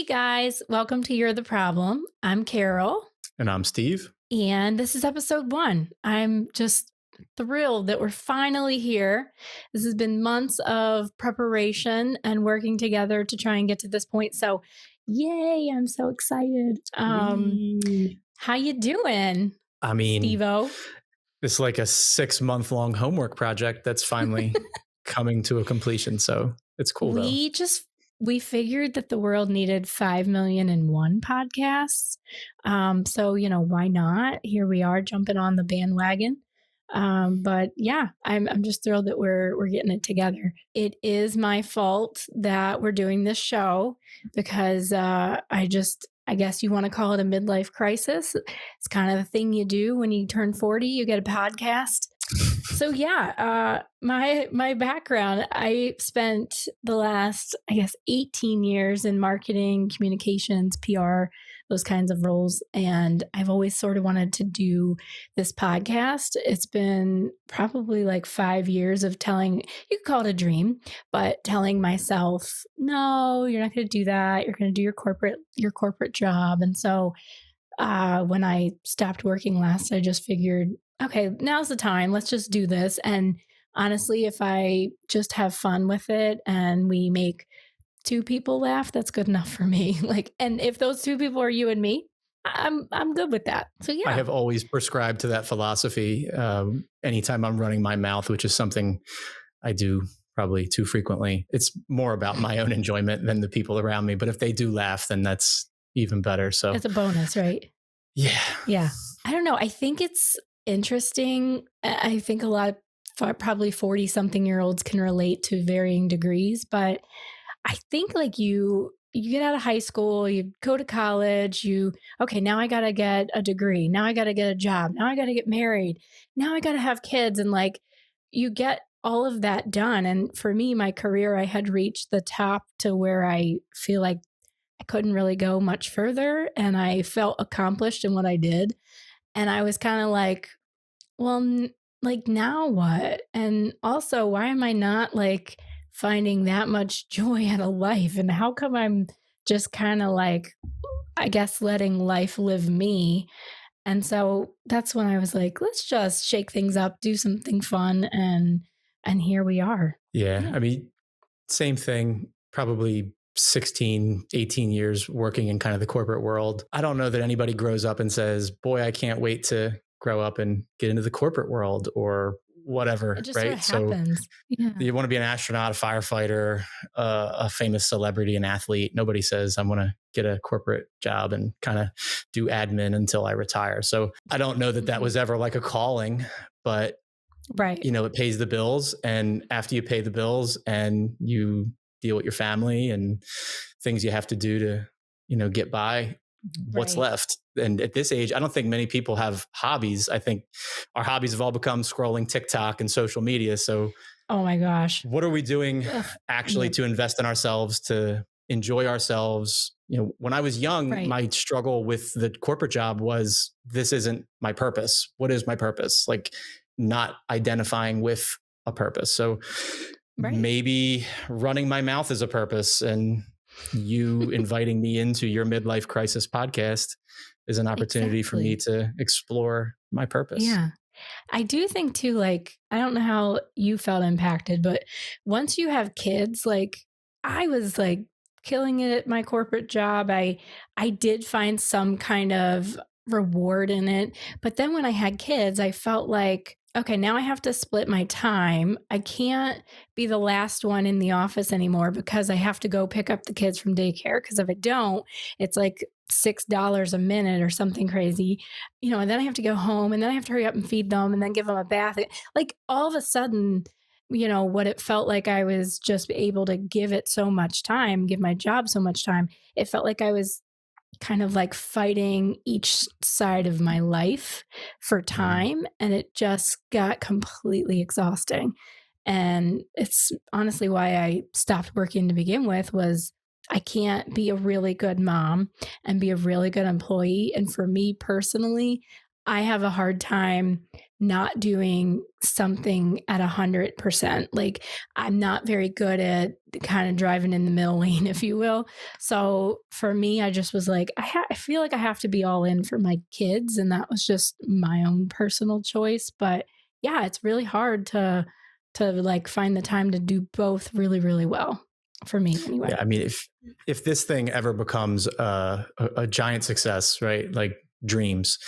guys, welcome to You're the Problem. I'm Carol. And I'm Steve. And this is episode 1. I'm just thrilled that we're finally here. This has been months of preparation and working together to try and get to this point. So yay, I'm so excited. How you doing? I mean, Steve-O? it's like a 6-month long homework project that's finally coming to a completion. So it's cool We figured that the world needed 5,000,001 podcasts. So, why not? Here we are jumping on the bandwagon. But yeah, I'm just thrilled that we're getting it together. It is my fault that we're doing this show because I guess you want to call it a midlife crisis. It's kind of the thing you do when you turn 40, you get a podcast. So yeah, my background, I spent the last, 18 years in marketing, communications, PR, those kinds of roles. And I've always sort of wanted to do this podcast. It's been probably like 5 years of you could call it a dream, but telling myself, no, you're not going to do that. You're going to do your corporate job. And so when I stopped working last, I just figured, okay, now's the time. Let's just do this. And honestly, if I just have fun with it and we make 2 people laugh, that's good enough for me. And if those 2 people are you and me, I'm good with that. So yeah, I have always prescribed to that philosophy. Anytime I'm running my mouth, which is something I do probably too frequently, it's more about my own enjoyment than the people around me. But if they do laugh, then that's even better. So it's a bonus, right? Yeah. I don't know. I think it's interesting. I think a lot of probably 40-something-year-olds can relate to varying degrees, but I think you get out of high school, you go to college, now I got to get a degree. Now I got to get a job. Now I got to get married. Now I got to have kids. And you get all of that done. And for me, my career, I had reached the top to where I feel like I couldn't really go much further. And I felt accomplished in what I did. And I was kind of like, well, now what? And also, why am I not finding that much joy out of life? And how come I'm just kind of letting life live me? And so that's when I was like, let's just shake things up, do something fun. And here we are. Yeah. I mean, same thing, probably 16, 18 years working in kind of the corporate world. I don't know that anybody grows up and says, boy, I can't wait to grow up and get into the corporate world or whatever, it just right? Sort of happens. Yeah. You want to be an astronaut, a firefighter, a famous celebrity, an athlete. Nobody says, I'm going to get a corporate job and kind of do admin until I retire. So I don't know that was ever like a calling, but right. It pays the bills. And after you pay the bills and you deal with your family and things you have to do to, get by, what's left? And at this age, I don't think many people have hobbies. I think our hobbies have all become scrolling TikTok and social media. So, oh my gosh, what are we doing actually to invest in ourselves, to enjoy ourselves? When I was young, my struggle with the corporate job was, this isn't my purpose. What is my purpose? Not identifying with a purpose. So maybe running my mouth is a purpose, and you inviting me into your midlife crisis podcast is an opportunity for me to explore my purpose. Yeah. I do think too, I don't know how you felt impacted, but once you have kids, I was killing it at my corporate job. I did find some kind of reward in it. But then when I had kids, I felt like, okay, now I have to split my time. I can't be the last one in the office anymore because I have to go pick up the kids from daycare. Because if I don't, it's $6 a minute or something crazy, and then I have to go home and then I have to hurry up and feed them and then give them a bath. All of a sudden, what it felt like I was just able to give it so much time, give my job so much time. It felt like I was kind of fighting each side of my life for time. And it just got completely exhausting. And it's honestly why I stopped working to begin with, was I can't be a really good mom and be a really good employee. And for me personally, I have a hard time not doing something at 100%. Like, I'm not very good at kind of driving in the middle lane, if you will. So for me, I just was like, I feel like I have to be all in for my kids. And that was just my own personal choice. But yeah, it's really hard to like find the time to do both really, really well for me anyway. Yeah. I mean, if this thing ever becomes a giant success, right? Like dreams,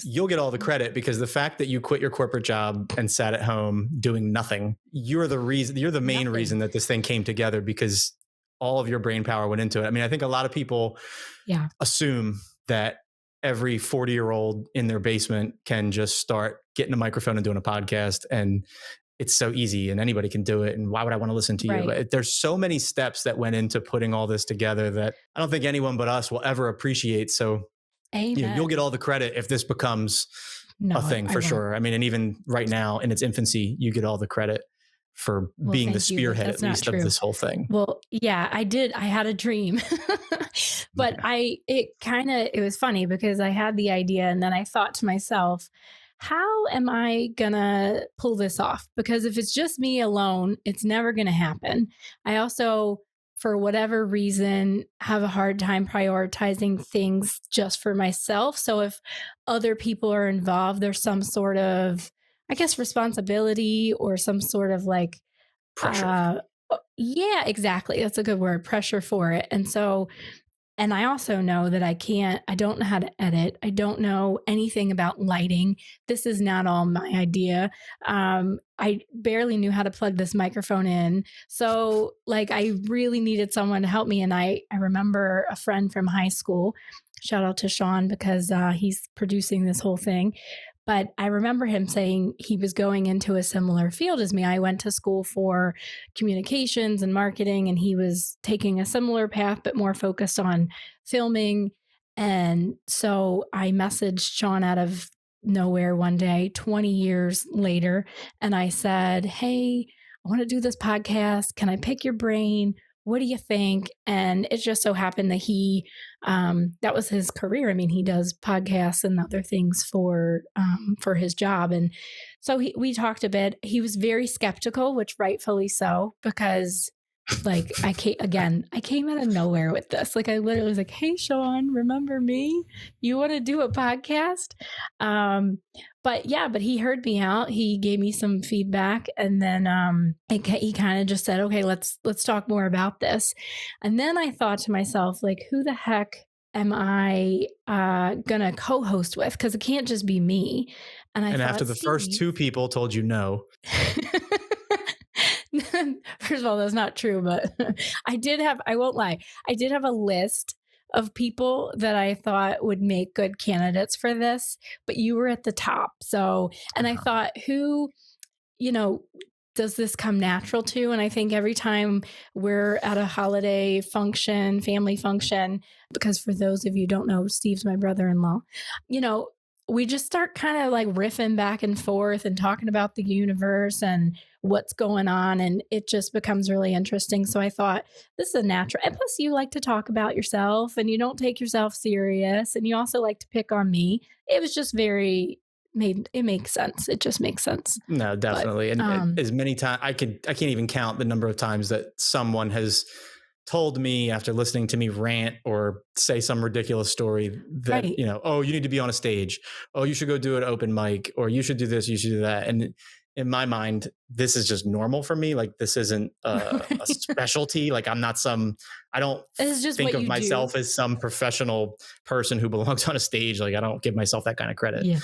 you'll get all the credit, because the fact that you quit your corporate job and sat at home doing nothing, you're the main reason that this thing came together, because all of your brain power went into it. I mean, I think a lot of people assume that every 40-year-old in their basement can just start getting a microphone and doing a podcast, and it's so easy and anybody can do it. And why would I want to listen to you? But there's so many steps that went into putting all this together that I don't think anyone but us will ever appreciate. So you'll get all the credit if this becomes a thing for sure. I mean, and even right now in its infancy, you get all the credit for being the spearhead, at least, of this whole thing. Well, yeah, I did. I had a dream, but it was funny because I had the idea and then I thought to myself, how am I gonna pull this off? Because if it's just me alone, it's never gonna happen. I also, for whatever reason, have a hard time prioritizing things just for myself. So if other people are involved, there's some sort of, I guess, responsibility or some sort of like pressure. Yeah, exactly. That's a good word, pressure for it. And I also know that I don't know how to edit. I don't know anything about lighting. This is not all my idea. I barely knew how to plug this microphone in. So like, I really needed someone to help me. And I remember a friend from high school, shout out to Sean, because he's producing this whole thing. But I remember him saying he was going into a similar field as me. I went to school for communications and marketing, and he was taking a similar path, but more focused on filming. And so I messaged Sean out of nowhere one day, 20 years later, and I said, hey, I want to do this podcast. Can I pick your brain? What do you think? And it just so happened that that was his career. I mean, he does podcasts and other things for his job. And so we talked a bit. He was very skeptical, which rightfully so, because like I came out of nowhere with this. Like I literally was like, hey, Sean, remember me? You want to do a podcast? But he heard me out. He gave me some feedback, and then he kind of just said, okay, let's talk more about this. And then I thought to myself, like, who the heck am I gonna co-host with? Because it can't just be me. And after the first two people told you no. First of all, that's not true, but I won't lie, I did have a list of people that I thought would make good candidates for this, but you were at the top. So, and I thought, who, does this come natural to? And I think every time we're at a holiday function, family function, because for those of you who don't know, Steve's my brother-in-law, we just start kind of like riffing back and forth and talking about the universe and what's going on. And it just becomes really interesting. So I thought, this is a natural. And plus, you like to talk about yourself and you don't take yourself serious. And you also like to pick on me. It was just it makes sense. It just makes sense. No, definitely. But, and as many times, I can't even count the number of times that someone has told me after listening to me rant or say some ridiculous story that, oh, you need to be on a stage. Oh, you should go do an open mic, or you should do this, you should do that. And in my mind, this is just normal for me. Like, this isn't a specialty. Like, I don't think of myself as some professional person who belongs on a stage. Like, I don't give myself that kind of credit. Yeah.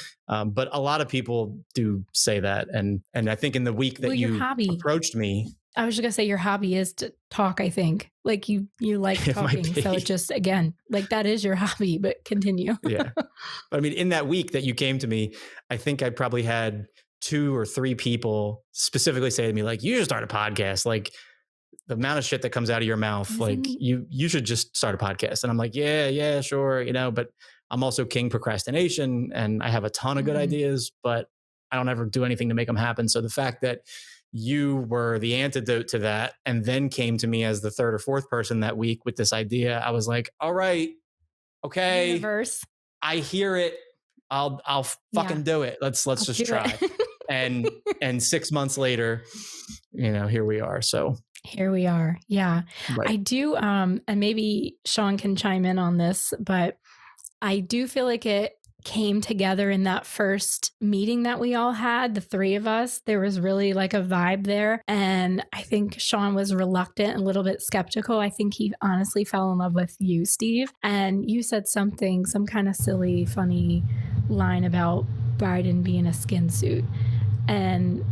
But a lot of people do say that. And I think in the week that you approached me, I was just gonna say your hobby is to talk, I think. Like you like talking. So it just, again, like that is your hobby, but continue. Yeah. But I mean, in that week that you came to me, I think I probably had 2 or 3 people specifically say to me, like, you should start a podcast. Like, the amount of shit that comes out of your mouth, like you should just start a podcast. And I'm like, yeah, sure. But I'm also king procrastination and I have a ton of good ideas, but I don't ever do anything to make them happen. So the fact that you were the antidote to that and then came to me as the 3rd or 4th person that week with this idea, I was like, all right, okay. Universe. I hear it. I'll fucking do it. Let's just try. And 6 months later, here we are. So here we are. Yeah. Right. I do. And maybe Sean can chime in on this, but I do feel like it came together in that first meeting that we all had, the three of us. There was really like a vibe there. And I think Sean was reluctant, a little bit skeptical. I think he honestly fell in love with you, Steve. And you said some kind of silly, funny line about Biden being a skin suit. And,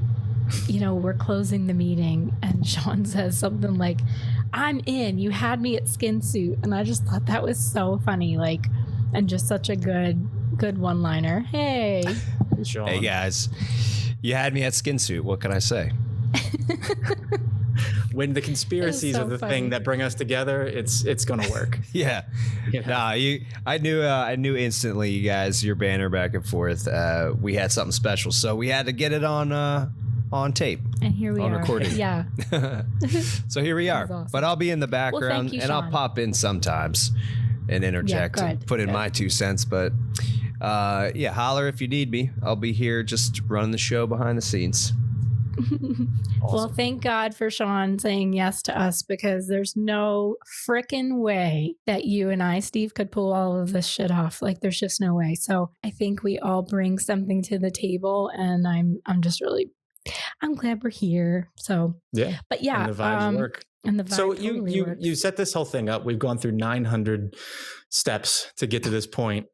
we're closing the meeting and Sean says something like, I'm in, you had me at skin suit. And I just thought that was so funny. Like, and just such a good one-liner. Hey Sean. Hey guys, you had me at Skinsuit. What can I say? When the conspiracies are the thing that bring us together, it's gonna work. Yeah. Nah, I knew instantly, you guys, your banner back and forth. We had something special, so we had to get it on tape. And here we are. On recording. Yeah. So here we are. Awesome. But I'll be in the background, and I'll pop in sometimes and interject and put in my 2 cents. But holler if you need me. I'll be here just running the show behind the scenes. Awesome. Well, thank God for Sean saying yes to us, because there's no frickin' way that you and I, Steve, could pull all of this shit off. Like, there's just no way. So I think we all bring something to the table, and I'm glad we're here. So yeah, but yeah, and the vibes work. And the vibe so totally you works. You set this whole thing up. We've gone through 900 steps to get to this point.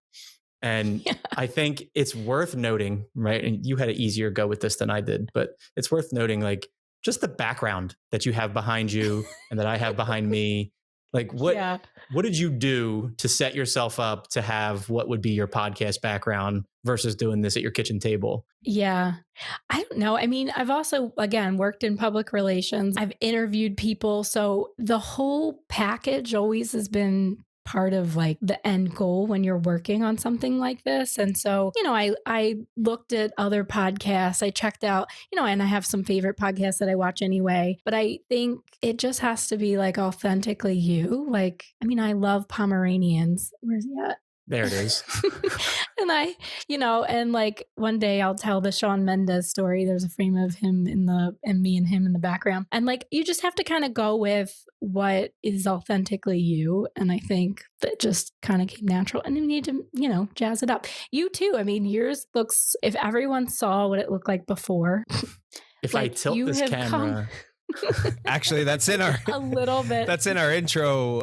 And I think it's worth noting, right? And you had an easier go with this than I did, but it's worth noting, like, just the background that you have behind you and that I have behind me. Like, what did you do to set yourself up to have what would be your podcast background versus doing this at your kitchen table? Yeah, I don't know. I mean, I've also, again, worked in public relations. I've interviewed people. So the whole package always has been part of like the end goal when you're working on something like this. And so, I looked at other podcasts, I checked out, and I have some favorite podcasts that I watch anyway, but I think it just has to be like authentically you. Like, I mean, I love Pomeranians. Where's he at? There it is. And and like one day I'll tell the Shawn Mendes story. There's a frame of him and me and him in the background. And like, you just have to kind of go with what is authentically you. And I think that just kind of came natural, and you need to, jazz it up. You too. I mean, yours looks, if everyone saw what it looked like before. If like, I tilt this camera. Actually, that's in our a little bit. That's in our intro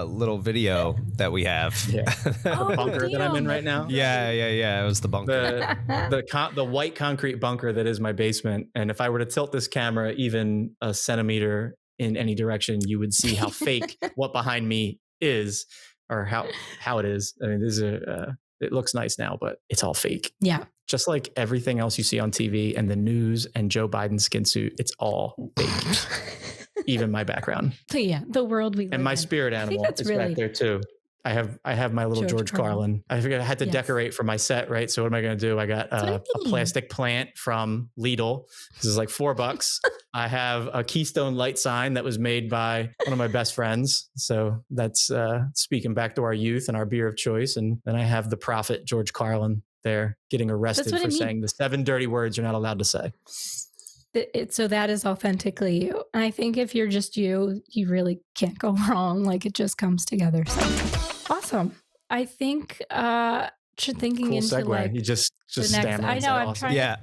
little video that we have. Yeah. The bunker that I'm in right now. Yeah. It was the bunker. The white concrete bunker that is my basement. And if I were to tilt this camera even a centimeter in any direction, you would see how fake what behind me is, or how it is. I mean, it looks nice now, but it's all fake. Yeah. Just like everything else you see on TV and the news and Joe Biden's skin suit, it's all fake. Even my background. So yeah, the world we live in. And my spirit animal is back there too. I have my little George Carlin. I figured I had to decorate for my set, right? So what am I going to do? I got a plastic plant from Lidl. This is like $4. I have a Keystone light sign that was made by one of my best friends. So that's speaking back to our youth and our beer of choice. And then I have the prophet George Carlin there getting arrested for saying the 7 dirty words you're not allowed to say. So that is authentically you. And I think if you're just you really can't go wrong. Like, it just comes together. So awesome. I think thinking cool into segue. like You just stammered. I know. I'm awesome. trying. Yeah.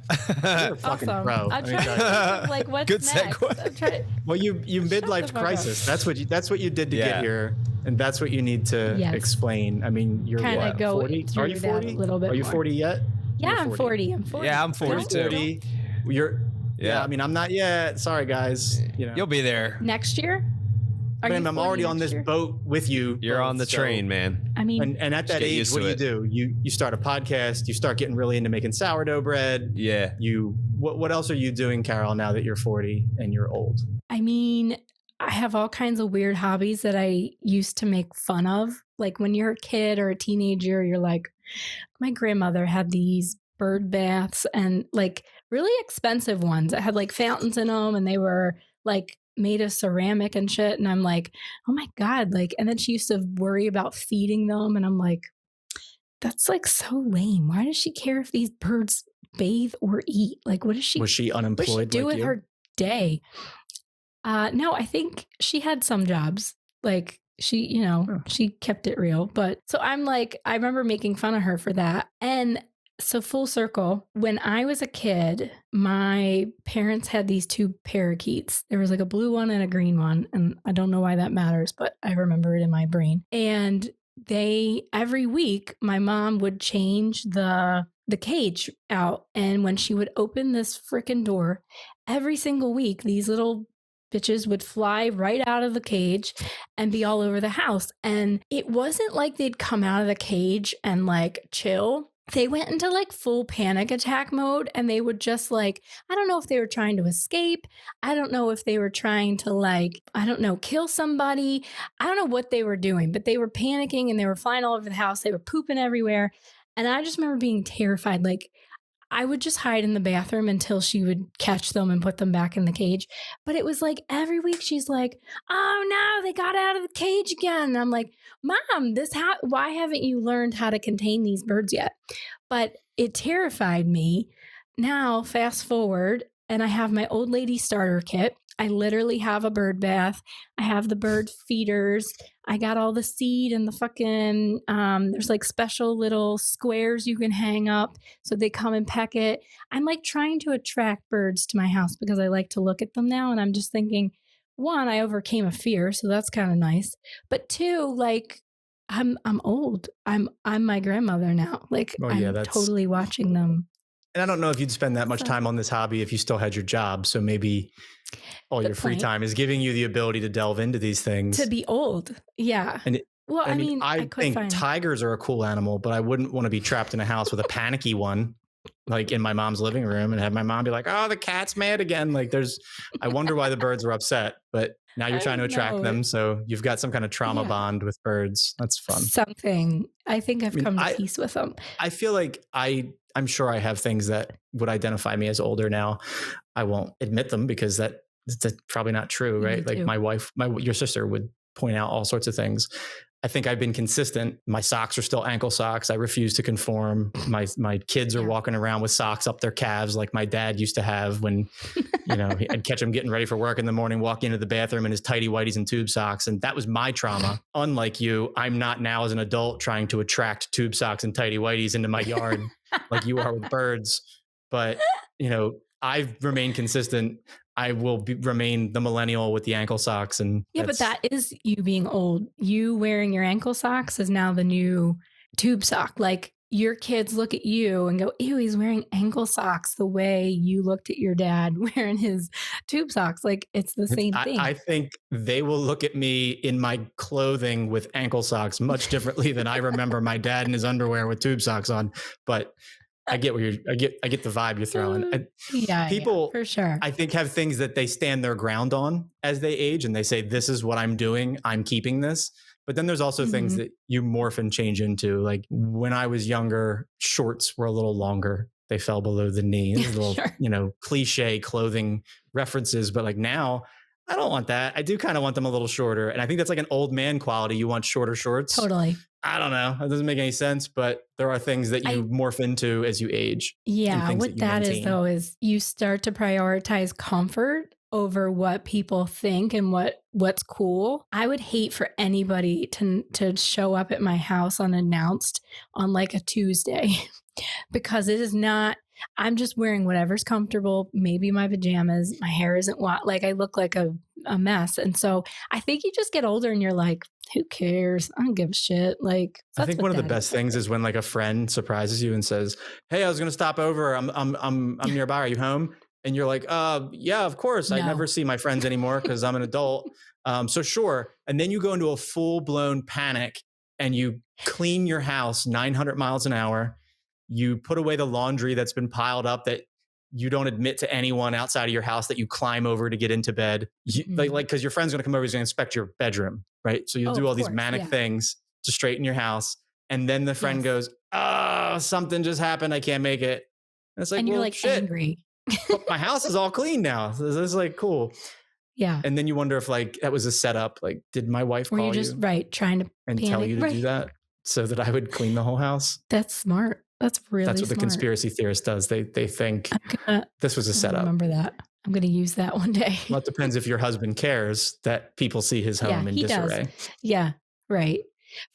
You're a fucking pro. I'm trying to think, like, what's good next? segue. I'm trying. Well, you midlife crisis. That's what you did to get here, and that's what you need to explain. I mean, you're what, 40? Are you 40? A little bit. Are you 40 yet? Yeah, I'm 40. I'm 40. Yeah, I'm 42. 40. Yeah. I mean, I'm not yet. Sorry, guys. You'll be there next year. I'm already on this boat with you. You're on the train, man. I mean, and at that age, what do? You start a podcast. You start getting really into making sourdough bread. Yeah. What else are you doing, Carol? Now that you're 40 and you're old. I mean, I have all kinds of weird hobbies that I used to make fun of. Like, when you're a kid or a teenager, you're like, my grandmother had these bird baths, and like really expensive ones that had like fountains in them, and they were like made of ceramic and shit. And I'm like, oh my God. Like, and then she used to worry about feeding them. And I'm like, that's like so lame. Why does she care if these birds bathe or eat? Like, what is she? Was she unemployed? What does she do with her day? No, I think she had some jobs. Like she, she kept it real. But so I'm like, I remember making fun of her for that. And so full circle, when I was a kid, my parents had these 2 parakeets. There was like a blue one and a green one. And I don't know why that matters, but I remember it in my brain. And every week, my mom would change the cage out. And when she would open this freaking door, every single week, these little bitches would fly right out of the cage and be all over the house. And it wasn't like they'd come out of the cage and like chill. They went into like full panic attack mode, and they would just like, I don't know if they were trying to escape. I don't know if they were trying to like, I don't know, kill somebody. I don't know what they were doing, but they were panicking and they were flying all over the house. They were pooping everywhere. And I just remember being terrified. Like, I would just hide in the bathroom until she would catch them and put them back in the cage. But it was like every week she's like, oh no, they got out of the cage again. And I'm like, Mom, why haven't you learned how to contain these birds yet? But it terrified me. Now, fast forward, and I have my old lady starter kit. I literally have a bird bath. I have the bird feeders. I got all the seed and the fucking, there's like special little squares you can hang up so they come and peck it. I'm like trying to attract birds to my house because I like to look at them now. And I'm just thinking, 1, I overcame a fear, so that's kind of nice. But 2, like I'm old. I'm my grandmother now. Like I'm totally watching them. And I don't know if you'd spend that much time on this hobby if you still had your job. So maybe all your free time is giving you the ability to delve into these things. To be old. Yeah. And I mean, I think tigers are a cool animal, but I wouldn't want to be trapped in a house with a panicky one, like in my mom's living room, and have my mom be like, oh, the cat's mad again. Like I wonder why the birds are upset, but now you're trying to attract them. So you've got some kind of trauma bond with birds. That's fun. Something. I think I've come to peace with them. I feel like I'm sure I have things that would identify me as older now. I won't admit them because that's probably not true, right? Like my wife, your sister would point out all sorts of things. I think I've been consistent. My socks are still ankle socks. I refuse to conform. My kids are walking around with socks up their calves like my dad used to have when, I'd catch him getting ready for work in the morning, walking into the bathroom in his tighty whities and tube socks. And that was my trauma. Unlike you, I'm not now as an adult trying to attract tube socks and tighty whities into my yard like you are with birds. But, I've remained consistent. I will remain the millennial with the ankle socks. And but that is you being old. You wearing your ankle socks is now the new tube sock. Like your kids look at you and go, ew, he's wearing ankle socks the way you looked at your dad wearing his tube socks. Like it's the same thing. I think they will look at me in my clothing with ankle socks much differently than I remember my dad in his underwear with tube socks on. But I get I get the vibe you're throwing. People for sure, I think, have things that they stand their ground on as they age, and they say, this is what I'm doing. I'm keeping this. But then there's also things that you morph and change into. Like when I was younger, shorts were a little longer. They fell below the knee. Little, cliche clothing references. But like now, I don't want that. I do kind of want them a little shorter. And I think that's like an old man quality. You want shorter shorts. Totally. I don't know. It doesn't make any sense, but there are things that you morph into as you age. Yeah. What that is though, is you start to prioritize comfort over what people think and what's cool. I would hate for anybody to show up at my house unannounced on like a Tuesday because it is not, I'm just wearing whatever's comfortable, maybe my pajamas, my hair isn't like I look like a mess. And so I think you just get older and you're like, who cares? I don't give a shit. Like, I think one of the best things is when like a friend surprises you and says, hey, I was going to stop over. I'm nearby. Are you home? And you're like, yeah, of course. No. I never see my friends anymore because I'm an adult. So sure. And then you go into a full blown panic and you clean your house 900 miles an hour. You put away the laundry that's been piled up that you don't admit to anyone outside of your house that you climb over to get into bed. Like, cause your friend's going to come over, he's going to inspect your bedroom. Right. So you'll do all these manic things to straighten your house. And then the friend goes, oh, something just happened. I can't make it. And it's like, and you're like shit. Angry. My house is all clean now. So this is like, cool. Yeah. And then you wonder if like that was a setup. Like, did my wife call you? Just trying to and panic. Tell you to do that? so that I would clean the whole house. That's smart. That's really That's what the conspiracy theorist does. They think this was a setup. Remember that. I'm going to use that one day. Well, it depends if your husband cares that people see his home in disarray. Does. Yeah, right.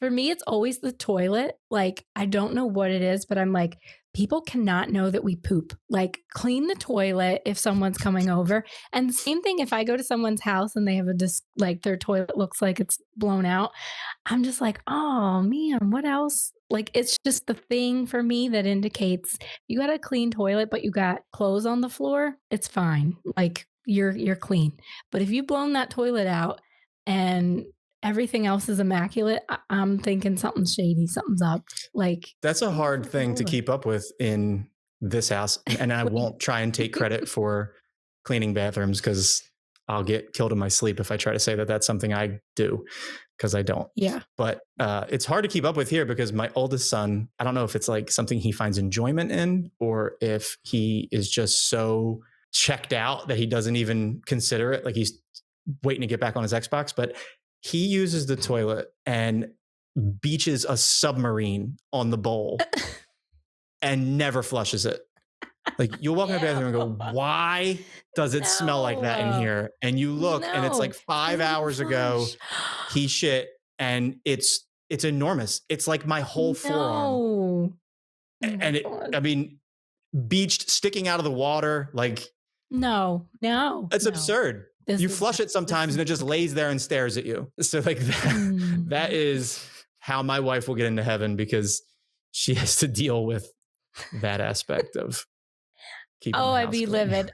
For me, it's always the toilet. Like, I don't know what it is, but I'm like, people cannot know that we poop. Like, clean the toilet if someone's coming over. And the same thing if I go to someone's house and they have like their toilet looks like it's blown out. I'm just like, oh man, what else? Like, it's just the thing for me that indicates you got a clean toilet, but you got clothes on the floor. It's fine. Like, you're clean. But if you've blown that toilet out and everything else is immaculate, I'm thinking something's shady, something's up. Like, that's a hard thing to keep up with in this house. And I won't try and take credit for cleaning bathrooms because I'll get killed in my sleep if I try to say that that's something I do, because I don't. Yeah. But it's hard to keep up with here because my oldest son, I don't know if it's like something he finds enjoyment in or if he is just so checked out that he doesn't even consider it. Like, he's waiting to get back on his Xbox, but he uses the toilet and beaches a submarine on the bowl and never flushes it. Like, you'll walk in the bathroom and go, why does it smell like that in here? And you look and it's like 5 hours ago he shit, and it's enormous. It's like my whole forearm. And I mean, beached, sticking out of the water. Like, no. It's absurd. You flush it sometimes and it just lays there and stares at you. So like that is how my wife will get into heaven, because she has to deal with that aspect of keeping the house I'd be clean. Livid.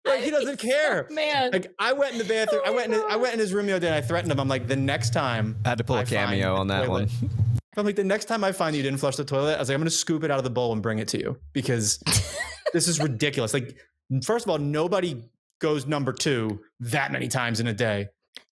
Like, he doesn't care. Man. Like, I went in the bathroom. I went in his room the other day and I threatened him. I'm like, the next time I had to pull a cameo on that one. I'm like, the next time I find you didn't flush the toilet, I was like, I'm going to scoop it out of the bowl and bring it to you, because this is ridiculous. Like, first of all, nobody goes number 2 that many times in a day.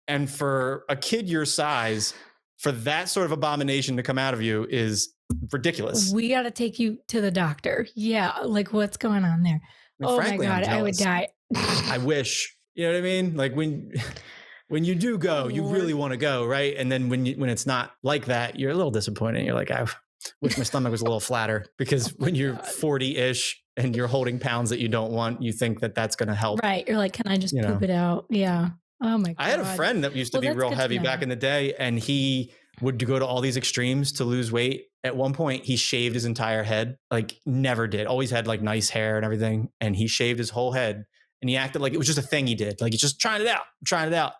And for a kid your size, for that sort of abomination to come out of you is ridiculous. We got to take you to the doctor. Yeah. Like, what's going on there? Frankly, my God, I would die. I wish, you know what I mean? Like, when you do go, you really want to go, right? And then when it's not like that, you're a little disappointed. You're like, I wish my stomach was a little flatter, because when you're 40-ish and you're holding pounds that you don't want, you think that that's going to help. Right. You're like, can I just poop it out? Yeah. Oh my God. I had a friend that used to be real heavy back in the day, and he would go to all these extremes to lose weight. At one point, he shaved his entire head. Like, never did. Always had like nice hair and everything. And he shaved his whole head, and he acted like it was just a thing he did. Like, he's just trying it out.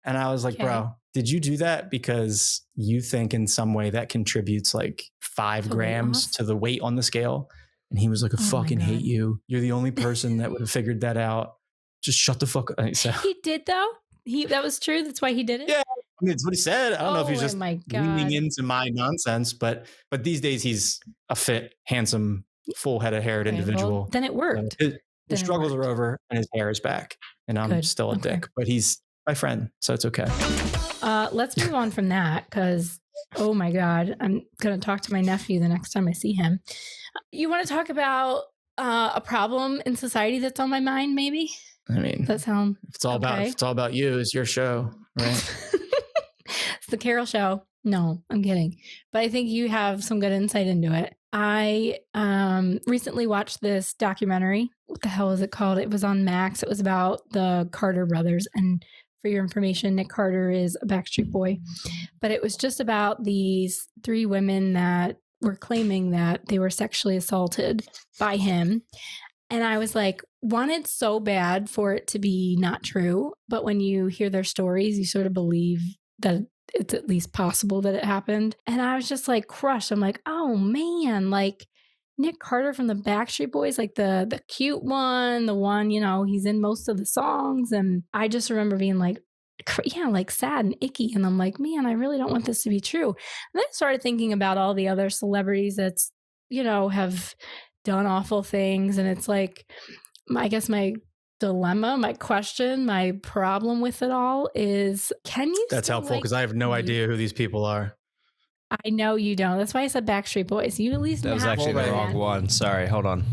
And I was like, bro, did you do that because you think in some way that contributes like 5 grams to the weight on the scale? And he was like, I fucking hate you. You're the only person that would have figured that out. Just shut the fuck up. So, he did, though? That was true? That's why he did it? Yeah. I mean, it's what he said. I don't know if he's just leaning into my nonsense, but these days he's a fit, handsome, full head of haired individual. Well, then it worked. His struggles are over and his hair is back, and I'm still a dick, but he's my friend, so it's okay. Let's move on from that, because oh my God, I'm going to talk to my nephew the next time I see him. You want to talk about a problem in society that's on my mind, maybe? I mean, that sound if it's all about you, it's your show, right? It's the Carol show. No, I'm kidding. But I think you have some good insight into it. I recently watched this documentary. What the hell is it called? It was on Max. It was about the Carter brothers. And for your information, Nick Carter is a Backstreet Boy. But it was just about these 3 women that were claiming that they were sexually assaulted by him. And I was like, wanted so bad for it to be not true. But when you hear their stories, you sort of believe that it's at least possible that it happened. And I was just like crushed. I'm like, oh man, like Nick Carter from the Backstreet Boys, like the cute one, the one, he's in most of the songs. And I just remember being like, yeah, like sad and icky. And I'm like, man, I really don't want this to be true. And then I started thinking about all the other celebrities that's, have done awful things. And it's like, I guess my dilemma, my question, my problem with it all is, can you? That's helpful, because I have no idea who these people are. I know you don't. That's why I said Backstreet Boys. You at least that was actually the wrong one. Sorry, hold on.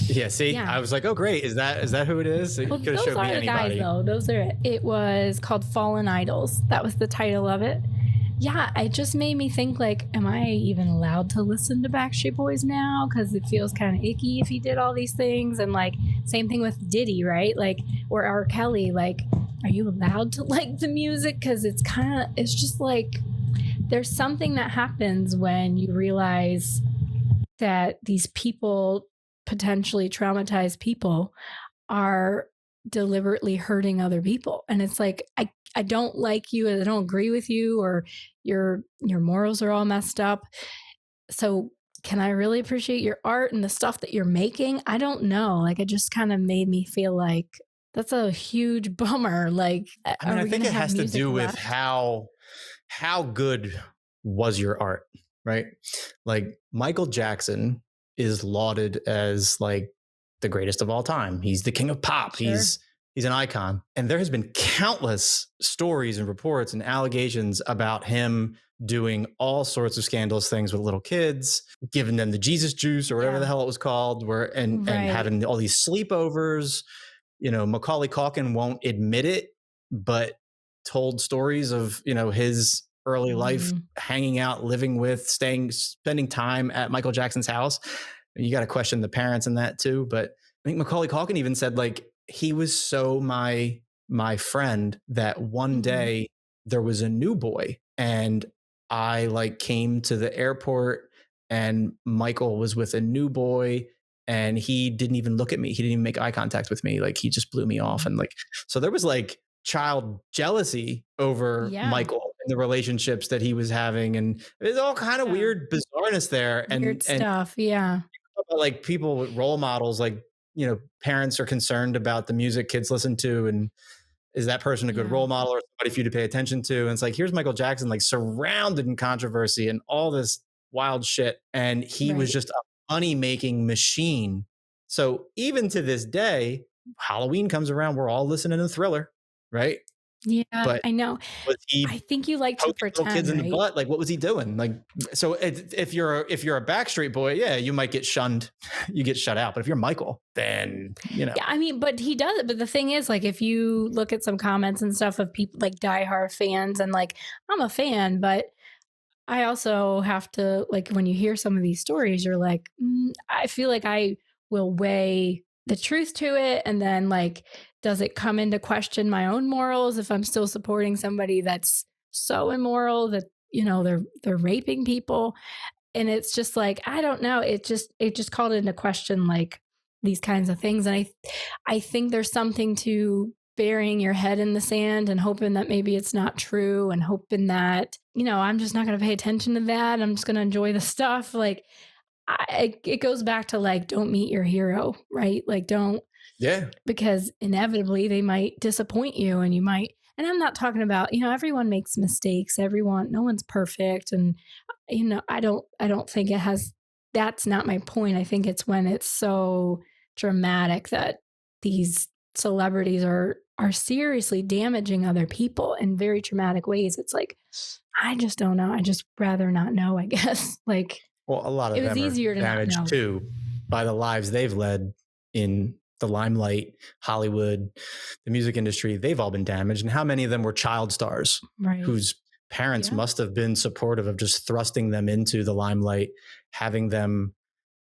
Yeah, see, yeah. I was like, oh great, is that who it is? You could have showed me anybody. Guys, though. Those are it. It was called Fallen Idols. That was the title of it. Yeah, it just made me think, like, am I even allowed to listen to Backstreet Boys now? Because it feels kind of icky if he did all these things. And like, same thing with Diddy, right? Like, or R. Kelly, like, are you allowed to like the music? Because it's just like, there's something that happens when you realize that these people, potentially traumatized people, are deliberately hurting other people. And it's like, I don't like you, I don't agree with you, or your morals are all messed up. So can I really appreciate your art and the stuff that you're making? I don't know. Like, it just kind of made me feel like that's a huge bummer. Like, I mean, I think it has to do with how good was your art, right? Like, Michael Jackson is lauded as like the greatest of all time. He's the king of pop. Sure. He's an icon. And there has been countless stories and reports and allegations about him doing all sorts of scandalous things with little kids, giving them the Jesus juice or whatever the hell it was called, and having all these sleepovers. You know, Macaulay Culkin won't admit it, but told stories of, you know, his early life hanging out, living with, spending time at Michael Jackson's house. You got to question the parents in that too. But I think Macaulay Culkin even said, like, he was so my friend that one day there was a new boy and I like came to the airport and Michael was with a new boy and he didn't even look at me. He didn't even make eye contact with me. Like, he just blew me off. And like, so there was like child jealousy over Michael and the relationships that he was having. And there's all kind of weird bizarreness there. Weird stuff. Yeah. Like, people with role models, like, you know, parents are concerned about the music kids listen to, and is that person a good role model or somebody for you to pay attention to? And it's like, here's Michael Jackson, like, surrounded in controversy and all this wild shit, and he was just a money-making machine. So even to this day, Halloween comes around, we're all listening to Thriller, right? Yeah, but I know. I think you like to pretend, kids in the butt. Like, what was he doing? Like, so if you're a Backstreet Boy, yeah, you might get shunned, you get shut out. But if you're Michael, then, you know. Yeah, I mean, but he does it. But the thing is, like, if you look at some comments and stuff of people like diehard fans, and like, I'm a fan, but I also have to, like, when you hear some of these stories, you're like, I feel like I will weigh the truth to it, and then like, does it come into question my own morals if I'm still supporting somebody that's so immoral that, you know, they're raping people? And it's just like, I don't know. It just called into question like these kinds of things. And I think there's something to burying your head in the sand and hoping that maybe it's not true, and hoping that, you know, I'm just not going to pay attention to that. I'm just going to enjoy the stuff. Like, it goes back to like, don't meet your hero, right? Like, don't. Yeah. Because inevitably they might disappoint you, and you might, and I'm not talking about, you know, everyone makes mistakes. No one's perfect. And, you know, I don't think that's not my point. I think it's when it's so dramatic that these celebrities are seriously damaging other people in very traumatic ways. It's like, I just don't know. I just rather not know, I guess. Like, well, a lot of them are damaged too by the lives they've led in the limelight, Hollywood, the music industry. They've all been damaged. And how many of them were child stars whose parents must have been supportive of just thrusting them into the limelight, having them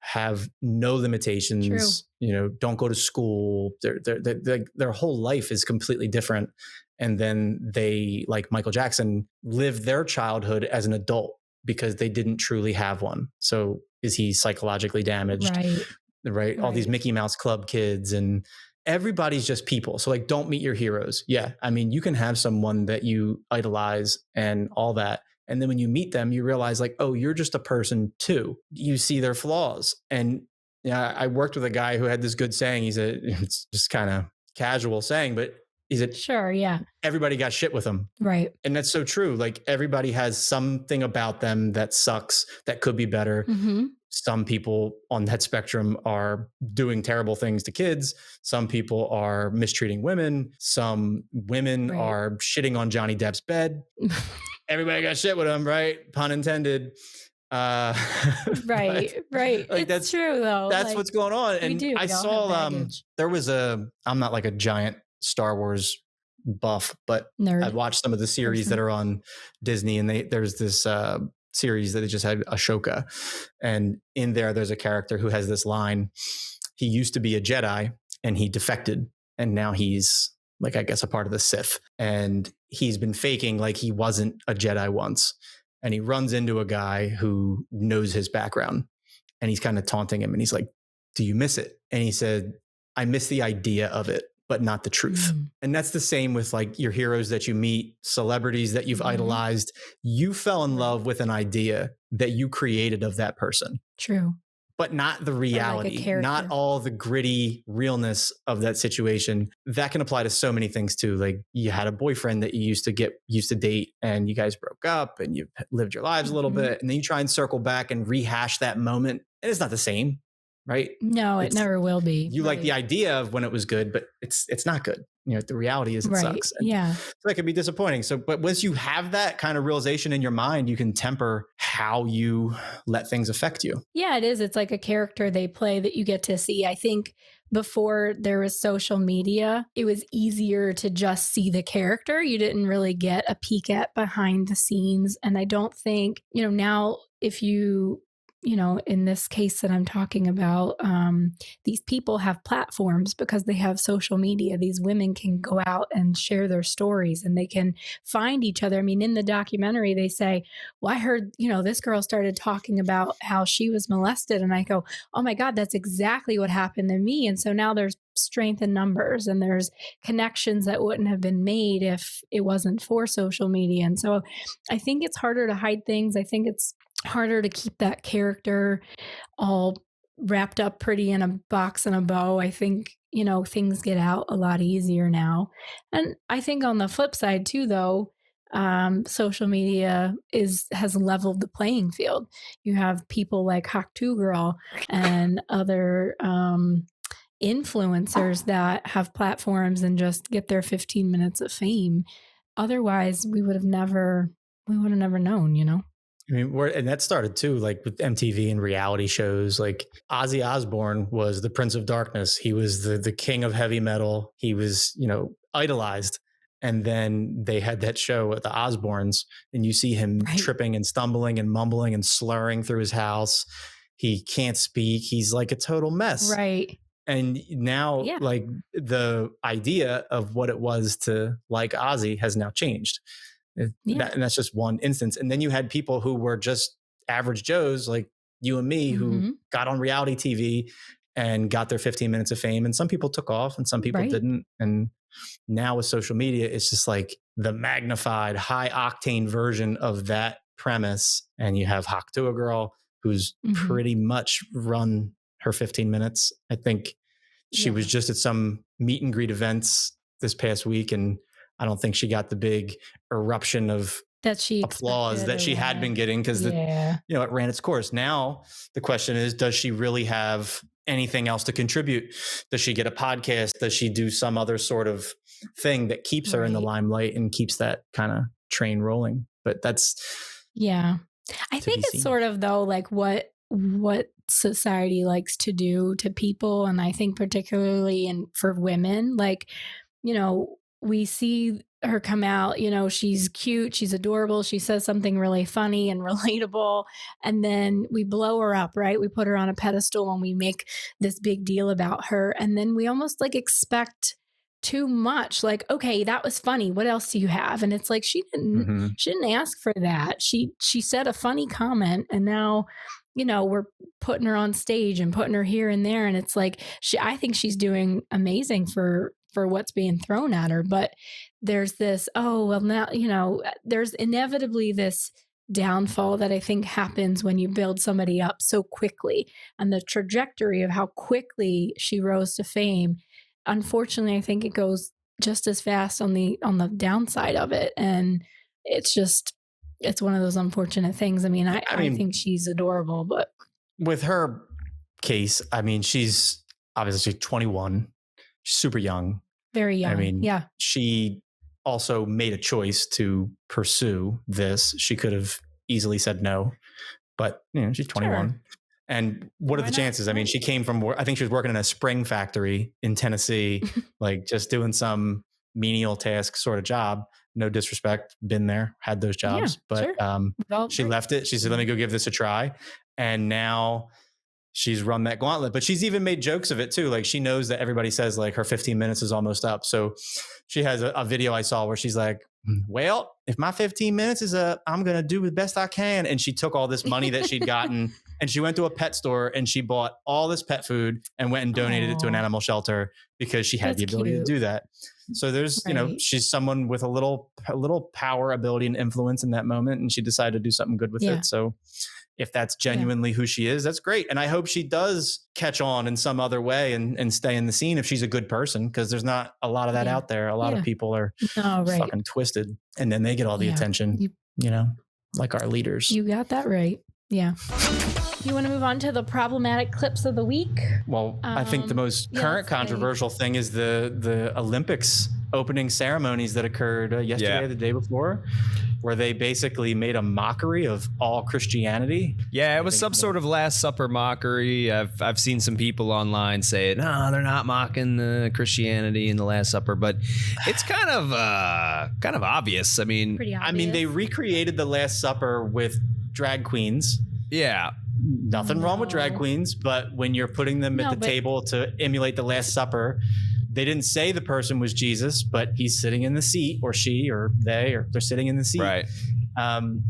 have no limitations. True. You know, don't go to school. Their whole life is completely different. And then they, like Michael Jackson, lived their childhood as an adult because they didn't truly have one. So is he psychologically damaged? Right. All these Mickey Mouse Club kids, and everybody's just people. So like, don't meet your heroes. Yeah. I mean, you can have someone that you idolize and all that. And then when you meet them, you realize like, oh, you're just a person too. You see their flaws. And yeah, I worked with a guy who had this good saying. It's just kind of casual saying, but he said, sure, yeah, everybody got shit with them. Right. And that's so true. Like, everybody has something about them that sucks, that could be better. Mm-hmm. Some people on that spectrum are doing terrible things to kids. Some people are mistreating women. Some women are shitting on Johnny Depp's bed. Everybody got shit with him, right? Pun intended. Right. Like, that's true though. That's like, what's going on. And I saw, I'm not like a giant Star Wars buff, but Nerd. I've watched some of the series that are on Disney, and there's this series that they just had, Ashoka, and in there's a character who has this line. He used to be a Jedi and he defected, and now he's like, I guess, a part of the Sith, and he's been faking like he wasn't a Jedi once, and he runs into a guy who knows his background, and he's kind of taunting him, and he's like, do you miss it? And he said, I miss the idea of it, but not the truth. And that's the same with like your heroes that you meet, celebrities that you've idolized. You fell in love with an idea that you created of that person. True. But not the reality, like not all the gritty realness of that situation. That can apply to so many things too. Like you had a boyfriend that you used to date, and you guys broke up and you lived your lives a little bit. And then you try and circle back and rehash that moment. And it's not the same, right? No, it never will be. You like the idea of when it was good, but it's not good. You know, the reality is it sucks. And yeah. So that can be disappointing. So, but once you have that kind of realization in your mind, you can temper how you let things affect you. Yeah, it is. It's like a character they play that you get to see. I think before there was social media, it was easier to just see the character. You didn't really get a peek at behind the scenes. And I don't think, now if you in this case that I'm talking about, these people have platforms because they have social media. These women can go out and share their stories, and they can find each other. I mean, in the documentary, they say, well, I heard, this girl started talking about how she was molested. And I go, oh my God, that's exactly what happened to me. And so now there's strength in numbers, and there's connections that wouldn't have been made if it wasn't for social media. And so I think it's harder to hide things. I think it's harder to keep that character all wrapped up pretty in a box and a bow. I think, things get out a lot easier now. And I think on the flip side too, though, social media has leveled the playing field. You have people like Hawk2Girl and other influencers that have platforms and just get their 15 minutes of fame. Otherwise, we would have never known, I mean, and that started too, like with MTV and reality shows. Like Ozzy Osbourne was the Prince of Darkness. He was the king of heavy metal. He was, idolized. And then they had that show at the Osbournes, and you see him tripping and stumbling and mumbling and slurring through his house. He can't speak. He's like a total mess. Right. And now, like the idea of what it was to like Ozzy has now changed. And that's just one instance. And then you had people who were just average Joes like you and me who got on reality TV and got their 15 minutes of fame. And some people took off and some people didn't. And now with social media, it's just like the magnified high octane version of that premise. And you have Hawk2Girl who's pretty much run her 15 minutes. I think she was just at some meet and greet events this past week, and I don't think she got the big eruption of applause that she had been getting because it ran its course. Now the question is, does she really have anything else to contribute? Does she get a podcast? Does she do some other sort of thing that keeps her in the limelight and keeps that kind of train rolling? But that's I think it's sort of though like what society likes to do to people, and I think particularly for women, like we see her come out, she's cute, she's adorable, she says something really funny and relatable, and then we blow her up, right? We put her on a pedestal and we make this big deal about her, and then we almost like expect too much. Like, okay, that was funny, what else do you have? And it's like she didn't ask for that. She said a funny comment, and now we're putting her on stage and putting her here and there, and it's like I think she's doing amazing for what's being thrown at her. But there's this, now, there's inevitably this downfall that I think happens when you build somebody up so quickly, and the trajectory of how quickly she rose to fame. Unfortunately, I think it goes just as fast on the downside of it. And it's one of those unfortunate things. I mean, I think she's adorable, but with her case, I mean, she's obviously 21, she's super young. Very young. I mean, she also made a choice to pursue this. She could have easily said no, but she's 21. Sure. And what are the chances? I mean, she came from, I think she was working in a spring factory in Tennessee, like just doing some menial task sort of job. No disrespect, been there, had those jobs, but she left it. She said, let me go give this a try. And now she's run that gauntlet, but she's even made jokes of it too. Like she knows that everybody says like her 15 minutes is almost up. So she has a video I saw where she's like, well, if my 15 minutes is up, I'm going to do the best I can. And she took all this money that she'd gotten and she went to a pet store and she bought all this pet food and went and donated it to an animal shelter because she had the ability to do that. So there's, she's someone with a little power, ability, and influence in that moment. And she decided to do something good with it. So if that's genuinely who she is, that's great. And I hope she does catch on in some other way and stay in the scene if she's a good person, because there's not a lot of that out there. A lot of people are fucking twisted and then they get all the attention, like our leaders. You got that right. Yeah. You want to move on to the problematic clips of the week? Well, I think the most current controversial thing is the Olympics opening ceremonies that occurred yesterday or the day before, where they basically made a mockery of all Christianity. Yeah, it was some sort of Last Supper mockery. I've seen some people online say, no, they're not mocking the Christianity in the Last Supper, but it's kind of obvious. I mean, pretty obvious. I mean, they recreated the Last Supper with drag queens. Yeah. Nothing wrong with drag queens, but when you're putting them at the table to emulate the Last Supper, they didn't say the person was Jesus, but he's sitting in the seat, or she, or they, or they're sitting in the seat. Right. The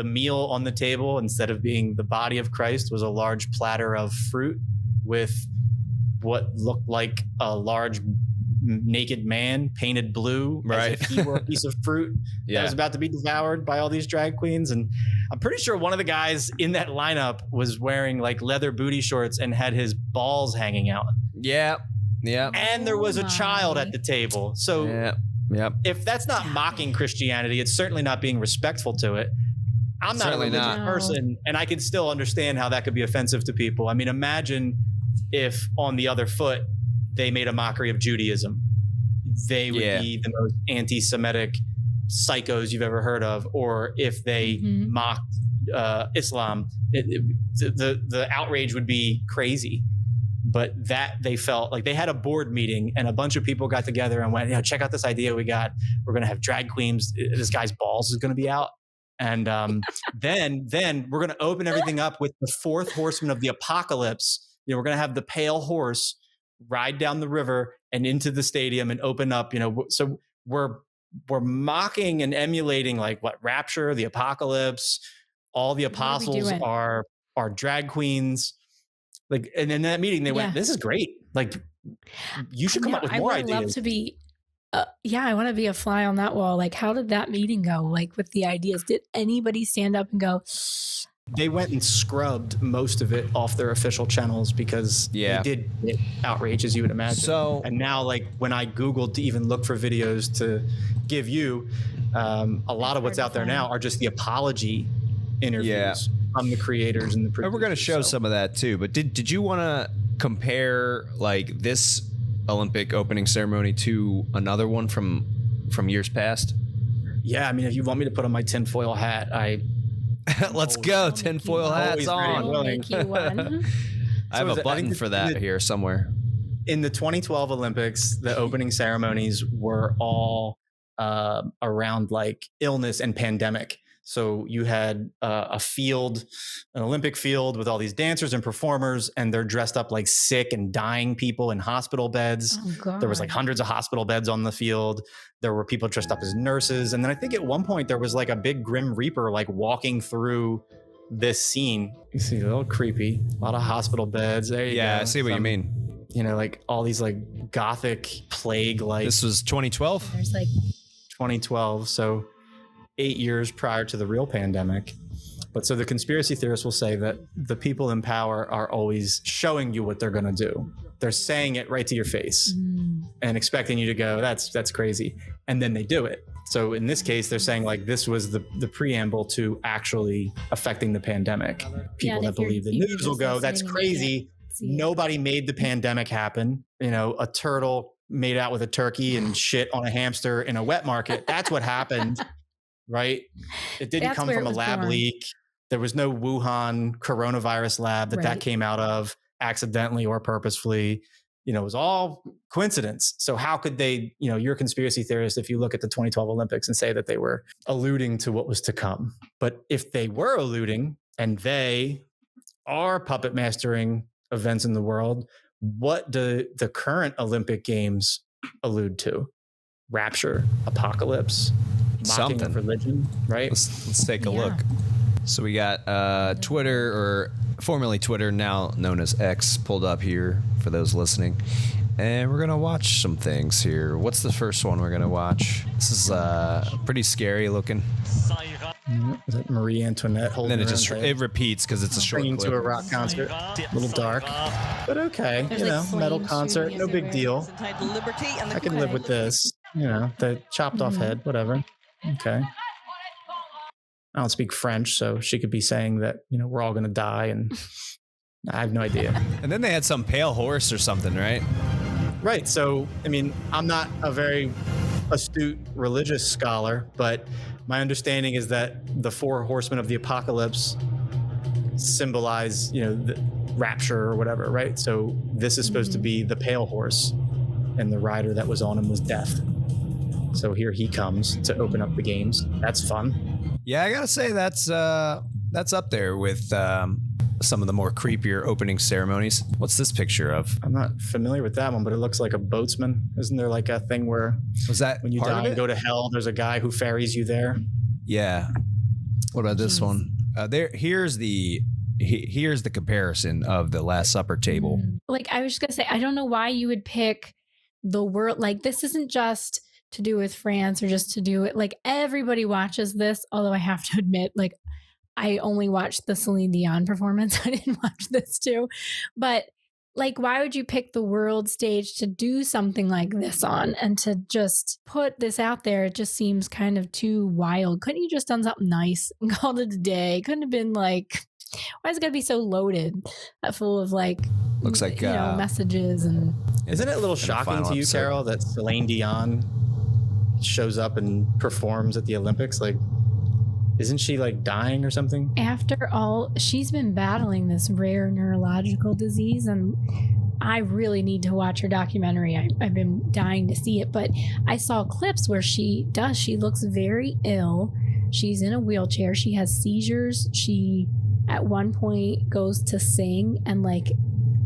meal on the table, instead of being the body of Christ, was a large platter of fruit with what looked like a large naked man painted blue, as if he were a piece of fruit that was about to be devoured by all these drag queens. And I'm pretty sure one of the guys in that lineup was wearing like leather booty shorts and had his balls hanging out. Yeah. And there was a child at the table. So if that's not mocking Christianity, it's certainly not being respectful to it. I'm not a religious person, and I can still understand how that could be offensive to people. I mean, imagine if on the other foot, they made a mockery of Judaism. They would be the most anti-Semitic psychos you've ever heard of. Or if they mocked Islam, the outrage would be crazy. But that they felt like they had a board meeting and a bunch of people got together and went, check out this idea we got. We're going to have drag queens. This guy's balls is going to be out. And then we're going to open everything up with the fourth horseman of the apocalypse. We're going to have the pale horse ride down the river and into the stadium and open up, so we're mocking and emulating like what Rapture, the apocalypse, all the apostles are drag queens. Like, and in that meeting they went, this is great. Like you should come up with more ideas. I would love to be, I want to be a fly on that wall. Like, how did that meeting go? Like with the ideas, did anybody stand up and go, they went and scrubbed most of it off their official channels because they did get outrage, as you would imagine. So, and now, like when I Googled to even look for videos to give you, a lot of what's out there now are just the apology interviews from the creators and the producers. And we're going to show some of that too. But did you want to compare like this Olympic opening ceremony to another one from years past? Yeah, I mean, if you want me to put on my tinfoil hat, let's go. Tinfoil hats on. I'll make you one. I have a button for that here somewhere. In the 2012 Olympics, the opening ceremonies were all around like illness and pandemic. So you had an Olympic field with all these dancers and performers, and they're dressed up like sick and dying people in hospital beds. Oh, God. There was like hundreds of hospital beds on the field. There were people dressed up as nurses. And then I think at one point there was like a big Grim Reaper like walking through this scene. You see, a little creepy. A lot of hospital beds. There you go. I see what you mean. Like all these like gothic plague like. This was 2012? There's like 2012. So 8 years prior to the real pandemic. But so the conspiracy theorists will say that the people in power are always showing you what they're going to do. They're saying it right to your face and expecting you to go, that's crazy. And then they do it. So in this case, they're saying like this was the preamble to actually affecting the pandemic. People that believe the news will go, that's crazy. Nobody made the pandemic happen. A turtle made out with a turkey and shit on a hamster in a wet market. That's what happened. Right? It didn't come from a lab leak. There was no Wuhan coronavirus lab that came out of accidentally or purposefully. it was all coincidence. So how could they, you're a conspiracy theorist if you look at the 2012 Olympics and say that they were alluding to what was to come. But if they were alluding and they are puppet mastering events in the world, what do the current Olympic Games allude to? Rapture, apocalypse, mocking of religion, right? Let's take a look. So we got Twitter, or formerly Twitter, now known as X, pulled up here for those listening. And we're going to watch some things here. What's the first one we're going to watch? This is pretty scary looking. Is that Marie Antoinette holding? And then it repeats because it's a short clip. To a rock concert. A little dark, but okay. Metal concert, no big deal. I can live with this. The chopped off head, whatever. Okay. I don't speak French, so she could be saying that, we're all going to die, and I have no idea. And then they had some pale horse or something, right? Right. So, I'm not a very astute religious scholar, but my understanding is that the 4 horsemen of the apocalypse symbolize, the rapture or whatever, right? So this is supposed to be the pale horse, and the rider that was on him was death. So here he comes to open up the games. That's fun. Yeah, I gotta say that's up there with some of the more creepier opening ceremonies. What's this picture of? I'm not familiar with that one, but it looks like a boatsman. Isn't there like a thing where when you die and go to hell, there's a guy who ferries you there? Yeah. What about this one? Here's the comparison of the Last Supper table. Like, I was just gonna say, I don't know why you would pick the world. Like, this isn't just to do with France or just to do it. Like, everybody watches this. Although I have to admit, like, I only watched the Celine Dion performance. I didn't watch this too. But like, why would you pick the world stage to do something like this on, and to just put this out there? It just seems kind of too wild. Couldn't you just done something nice and called it a day? Couldn't have been like, why is it gotta be so loaded, full of like, looks like messages? And isn't it a little shocking to you, Carol, that Celine Dion shows up and performs at the Olympics? Like, isn't she like dying or something? After all, she's been battling this rare neurological disease, and I really need to watch her documentary. I've been dying to see it, but I saw clips where she looks very ill. She's in a wheelchair. She has seizures. She at one point goes to sing, and like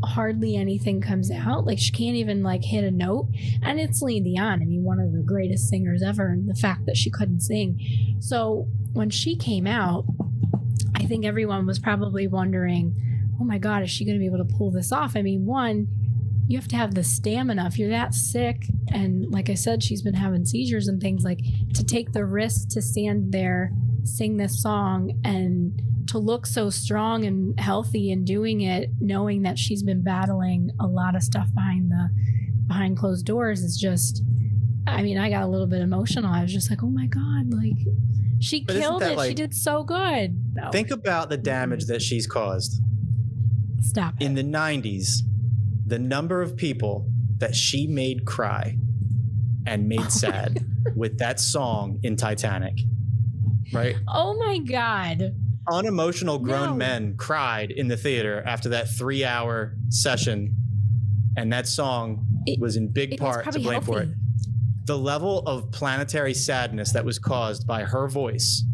hardly anything comes out. Like, she can't even like hit a note. And it's Celine Dion, one of the greatest singers ever, and the fact that she couldn't sing. So when she came out, I think everyone was probably wondering, oh my God, is she going to be able to pull this off? One, you have to have the stamina if you're that sick. And like I said, she's been having seizures and things, like, to take the risk to stand there, sing this song, and to look so strong and healthy and doing it, knowing that she's been battling a lot of stuff behind closed doors, is just, I got a little bit emotional. I was just like, oh my God, like, she killed it. She did so good. No. Think about the damage that she's caused. Stop it. In the 90s, the number of people that she made cry and made sad with that song in Titanic, right? Oh my God. Unemotional grown men cried in the theater after that 3-hour session, and that song was in big part to blame for it. The level of planetary sadness that was caused by her voice,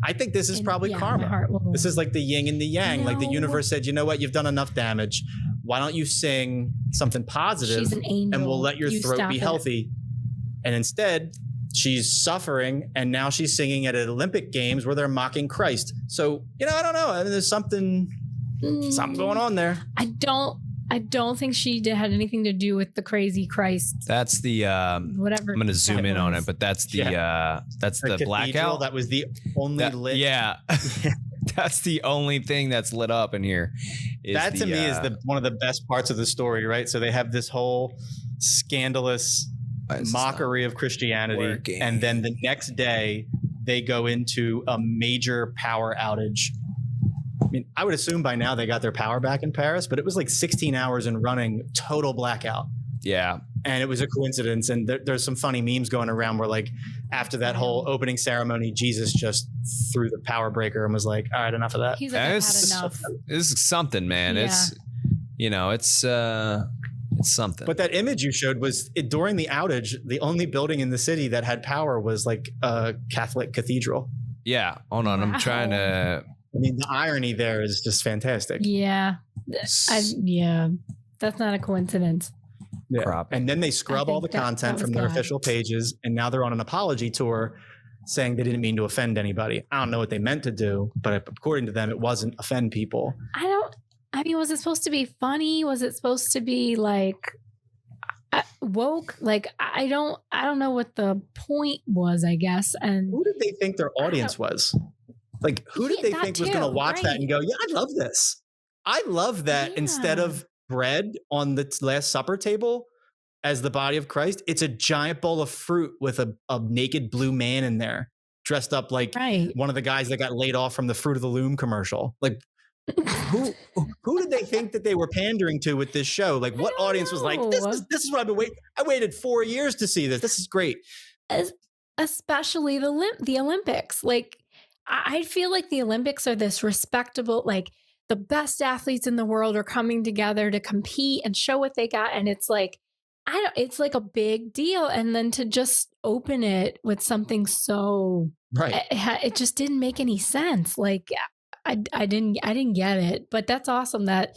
I think this is probably karma. This is like the yin and the yang. Like, the universe said, you know what, you've done enough damage. Why don't you sing something positive? She's an angel. And we'll let your throat be healthy. And instead, she's suffering, and now she's singing at an Olympic Games where they're mocking Christ. So, I don't know. There's something going on there. I don't think she had anything to do with the crazy Christ. That's the whatever. I'm going to zoom in on it, but that's the the blackout. That was the only lit. Yeah. That's the only thing that's lit up in here. That to me is one of the best parts of the story, right? So they have this whole scandalous mockery of Christianity, and then the next day they go into a major power outage. I would assume by now they got their power back in Paris, but it was like 16 hours in running, total blackout. Yeah. And it was a coincidence. And there's some funny memes going around where, like, after that whole opening ceremony, Jesus just threw the power breaker and was like, all right, enough of that. He's like, I've had enough. This is something, man. Yeah. It's It's something. But that image you showed was during the outage, the only building in the city that had power was like a Catholic cathedral. Yeah. Hold on. I'm trying to. I mean, the irony there is just fantastic. Yeah. That's not a coincidence. Yeah. And then they scrub all the content from their official pages, and now they're on an apology tour saying they didn't mean to offend anybody. I don't know what they meant to do, but according to them, it wasn't offend people. I mean, was it supposed to be funny? Was it supposed to be like woke? Like, I don't know what the point was, I guess. And who did they think their audience was? Like, who did they think was going to watch that and go, yeah, I love this. I love that instead of bread on the Last Supper table as the body of Christ, it's a giant bowl of fruit with a naked blue man in there dressed up like one of the guys that got laid off from the Fruit of the Loom commercial. Like, who did they think that they were pandering to with this show? Like, what audience was like, this is what I've been waiting. I waited 4 years to see this. This is great. Especially the Olympics. Like, I feel like the Olympics are this respectable, like, the best athletes in the world are coming together to compete and show what they got. And it's like, it's like a big deal. And then to just open it with something so it just didn't make any sense. Like, I didn't get it, but that's awesome that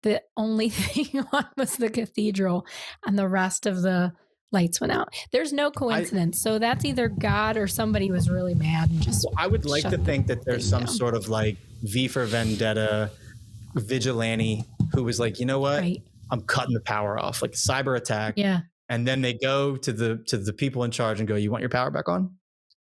the only thing on was the cathedral and the rest of the lights went out. There's no coincidence. So that's either God or somebody was really mad and just. I would like to think that there's some sort of like V for Vendetta vigilante who was like, you know what? I'm cutting the power off, like a cyber attack. Yeah. And then they go to the people in charge and go, you want your power back on?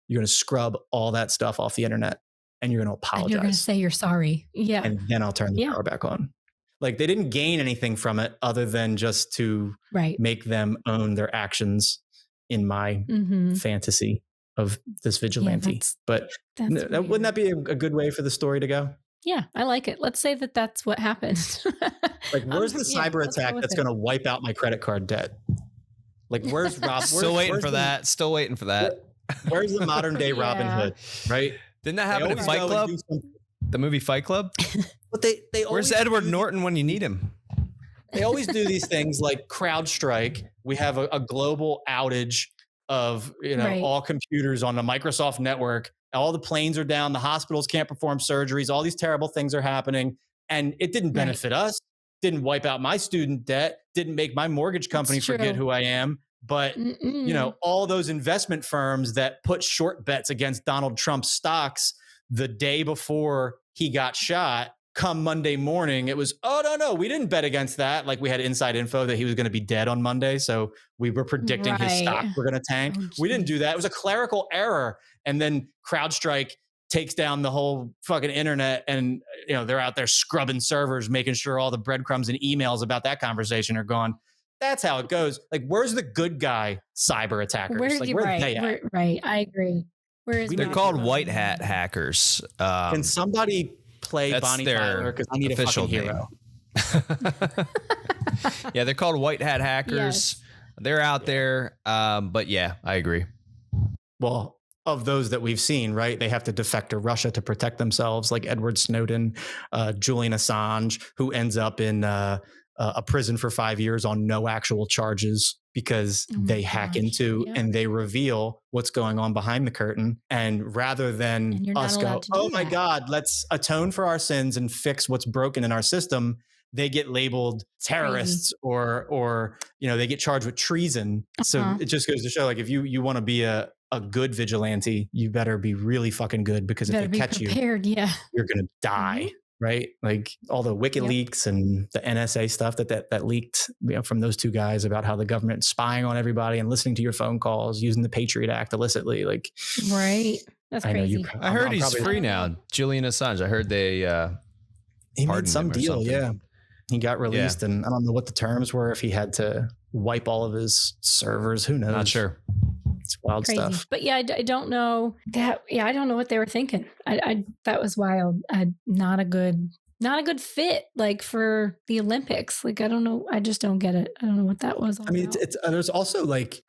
You're going to scrub all that stuff off the internet and you're going to apologize. And you're going to say you're sorry. Yeah. And then I'll turn the power back on. Like, they didn't gain anything from it other than just to make them own their actions in my fantasy of this vigilante. But wouldn't that be a good way for the story to go? Yeah, I like it. Let's say that that's what happened. Like, where's the cyber attack that's going to wipe out my credit card debt? Like, where's Rob? Still waiting for that. Still waiting for that. Where's the modern day Robin Hood? Right? Didn't that happen in Fight Club? The movie Fight Club? But they where's Edward Norton when you need him? They always do these things like CrowdStrike. We have a global outage of all computers on the Microsoft network. All the planes are down. The hospitals can't perform surgeries. All these terrible things are happening. And it didn't benefit us. Didn't wipe out my student debt. Didn't make my mortgage company forget who I am. But, all those investment firms that put short bets against Donald Trump's stocks the day before he got shot, come Monday morning, it was, oh, no, we didn't bet against that. Like, we had inside info that he was going to be dead on Monday. So we were predicting his stock were going to tank. We didn't do that. It was a clerical error. And then CrowdStrike takes down the whole fucking internet, and they're out there scrubbing servers, making sure all the breadcrumbs and emails about that conversation are gone. That's how it goes. Like, where's the good guy cyber attackers? Where are they at? Right. I agree. They're called white hat hackers. Can somebody play Bonnie Tyler? Because I need a fucking hero. Yeah, they're called white hat hackers. Yes. They're out there. But yeah, I agree. Well, of those that we've seen, right? They have to defect to Russia to protect themselves, like Edward Snowden, Julian Assange, who ends up in a prison for 5 years on no actual charges because they hack into and they reveal what's going on behind the curtain. And rather than us go, oh my God, let's atone for our sins and fix what's broken in our system, they get labeled terrorists or they get charged with treason. So it just goes to show, like, if you want to be a good vigilante, you better be really fucking good, because if they catch you, you're going to die. Right? Like, all the WikiLeaks and the NSA stuff that leaked from those two guys about how the government's spying on everybody and listening to your phone calls, using the Patriot Act illicitly. Like, that's crazy. I heard he's free now. Julian Assange. I heard he made some deal. Yeah. He got released, and I don't know what the terms were, if he had to wipe all of his servers. Who knows? Not sure. It's wild stuff. But yeah, I don't know that. Yeah, I don't know what they were thinking. That was wild. Not a good fit, like, for the Olympics. Like, I don't know. I just don't get it. I don't know what that was all about. It's there's also, like,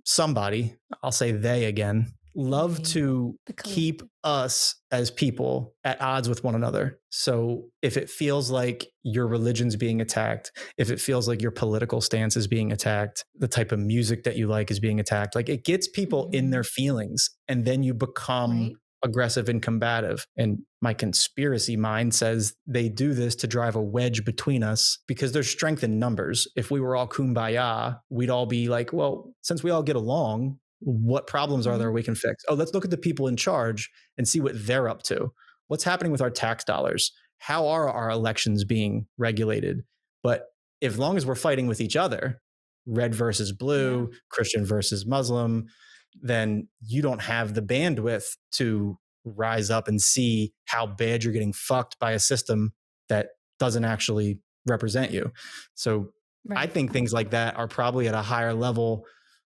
somebody, I'll say they again, love to keep us as people at odds with one another. So if it feels like your religion's being attacked, if it feels like your political stance is being attacked, the type of music that you like is being attacked, like it gets people in their feelings, and then you become aggressive and combative. And my conspiracy mind says they do this to drive a wedge between us because there's strength in numbers. If we were all kumbaya, we'd all be like, well, since we all get along, what problems are there we can fix? Oh, let's look at the people in charge and see what they're up to. What's happening with our tax dollars? How are our elections being regulated? But as long as we're fighting with each other, red versus blue, Christian versus Muslim, then you don't have the bandwidth to rise up and see how bad you're getting fucked by a system that doesn't actually represent you. So I think things like that are probably at a higher level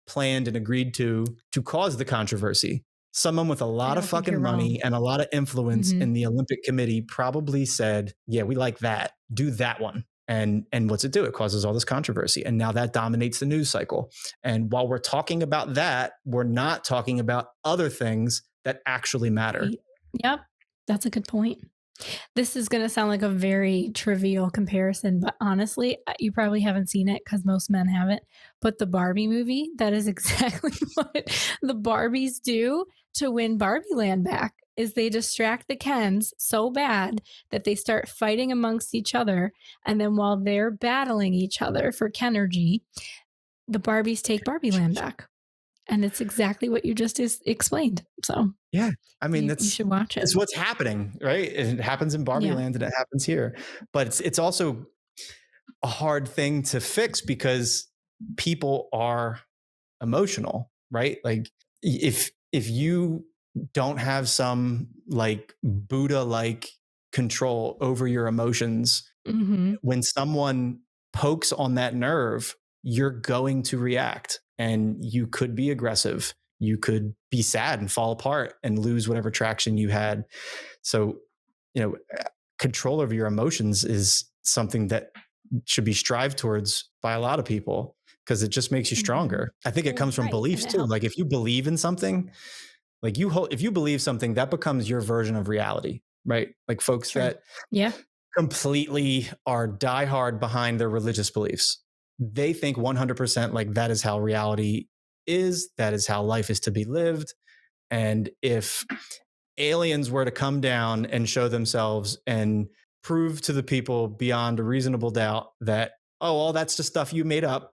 planned and agreed to cause the controversy. Someone with a lot of fucking money and a lot of influence in the Olympic Committee probably said, yeah, we like that. Do that one. And what's it do? It causes all this controversy. And now that dominates the news cycle. And while we're talking about that, we're not talking about other things that actually matter. Yep. That's a good point. This is going to sound like a very trivial comparison, but honestly, you probably haven't seen it because most men haven't. But the Barbie movie, that is exactly what the Barbies do to win Barbie Land back, is they distract the Kens so bad that they start fighting amongst each other. And then while they're battling each other for Kenergy, the Barbies take Barbie Land back. And it's exactly what you just explained. So yeah, I mean, you should watch it. It's what's happening, right? It happens in Barbie Land and it happens here, but it's also a hard thing to fix because people are emotional, right? Like if you don't have some like Buddha-like control over your emotions, when someone pokes on that nerve, you're going to react. And you could be aggressive. You could be sad and fall apart and lose whatever traction you had. So, control over your emotions is something that should be strived towards by a lot of people because it just makes you stronger. I think it comes from beliefs too. Like if you believe in something, like if you believe something, that becomes your version of reality, right? Like folks that completely are diehard behind their religious beliefs. They think 100% like that is how reality is. That is how life is to be lived. And if aliens were to come down and show themselves and prove to the people beyond a reasonable doubt that, oh, all that's just stuff you made up.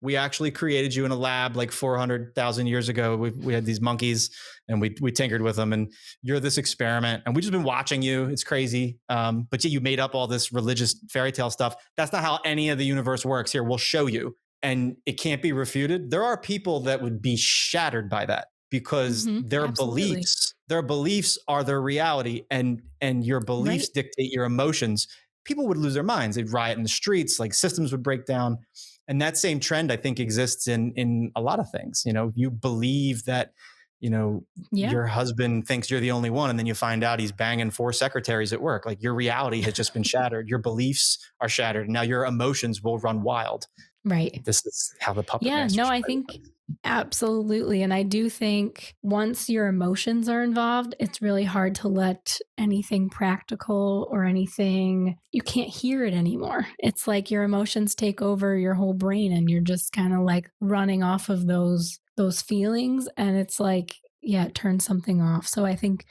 We actually created you in a lab like 400,000 years ago. We had these monkeys and we tinkered with them and you're this experiment and we've just been watching you. It's crazy. But you made up all this religious fairy tale stuff. That's not how any of the universe works. Here, we'll show you. And it can't be refuted. There are people that would be shattered by that because their beliefs are their reality and your beliefs dictate your emotions. People would lose their minds. They'd riot in the streets, like systems would break down. And that same trend, I think, exists in a lot of things. You believe that, your husband thinks you're the only one. And then you find out he's banging 4 secretaries at work. Like your reality has just been shattered. Your beliefs are shattered. And now your emotions will run wild. Right. This is how the puppet. Yeah, no, I think absolutely. And I do think once your emotions are involved, it's really hard to let anything practical or anything, you can't hear it anymore. It's like your emotions take over your whole brain and you're just kind of like running off of those feelings. And it's like, yeah, it turns something off. So I think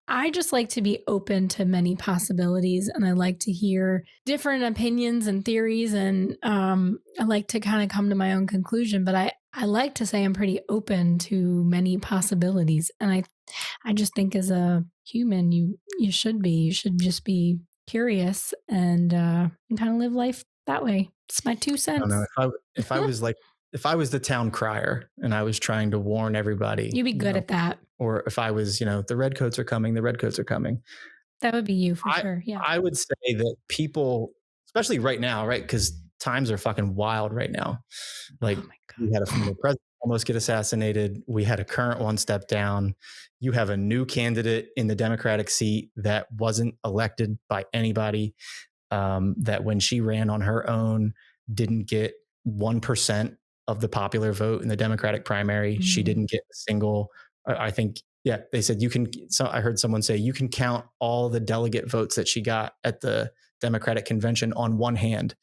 I just like to be open to many possibilities and I like to hear different opinions and theories and I like to kind of come to my own conclusion, but I like to say I'm pretty open to many possibilities. And I just think as a human, you should just be curious and kind of live life that way. It's my 2 cents. I don't know. If I was the town crier and I was trying to warn everybody. You'd be good at that. Or if I was, the redcoats are coming, the redcoats are coming. That would be you for sure. Yeah. I would say that people, especially right now, right? Because times are fucking wild right now. Like we had a former president almost get assassinated. We had a current one step down. You have a new candidate in the Democratic seat that wasn't elected by anybody. That when she ran on her own, didn't get 1% of the popular vote in the Democratic primary. She didn't get a single I think, yeah, they said so I heard someone say you can count all the delegate votes that she got at the Democratic convention on one hand